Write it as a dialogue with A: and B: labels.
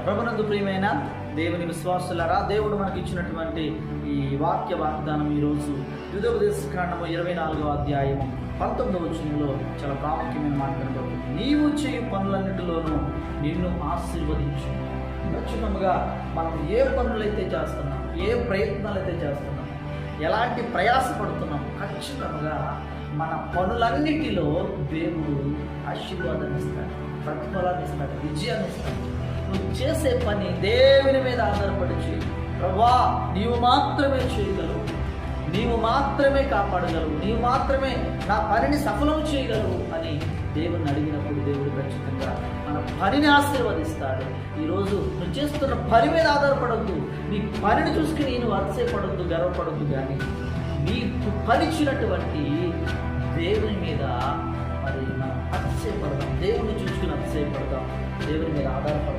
A: ప్రభునందు ప్రియమైన దేవుని విశ్వాసులారా, దేవుడు మనకి ఇచ్చినటువంటి ఈ వాక్య వాగ్దానం ఈరోజు ద్వితోపదేశకాండము 24వ అధ్యాయము 19వ వచనంలో చాలా ప్రాముఖ్యమైన మాట కనబడుతుంది. నీవు చేయు పనులన్నిటిలోనూ నిన్ను ఆశీర్వదించు. ఖచ్చితంగా మనం ఏ పనులైతే చేస్తున్నాం, ఏ ప్రయత్నాలు అయితే చేస్తున్నాం, ఎలాంటి ప్రయాసపడుతున్నాం, ఖచ్చితంగా మన పనులన్నిటిలో దేవుడు ఆశీర్వాదాన్ని ఇస్తాడు, ప్రతిఫలాన్ని ఇస్తాడు, విజయాన్ని ఇస్తాడు. నువ్వు చేసే పని దేవుని మీద ఆధారపడి చేయి. ప్రభువా, నీవు మాత్రమే చేయగలవు, నీవు మాత్రమే కాపాడగలవు, నీవు మాత్రమే నా పనిని సఫలం చేయగలవు అని దేవుని అడిగినప్పుడు దేవుడు ఖచ్చితంగా మన పనిని ఆశీర్వదిస్తాడు. ఈరోజు నువ్వు చేస్తున్న పని మీద ఆధారపడద్దు, నీ పనిని చూసుకుని నువ్వు అతిశయపడద్దు, గర్వపడద్దు, కానీ నీకు పనిచ్చినటువంటి దేవుని మీద మరి మనం అతిశయపడదాం, దేవుని చూసుకుని అతిశయపడదాం, దేవుని మీద ఆధారపడదాం.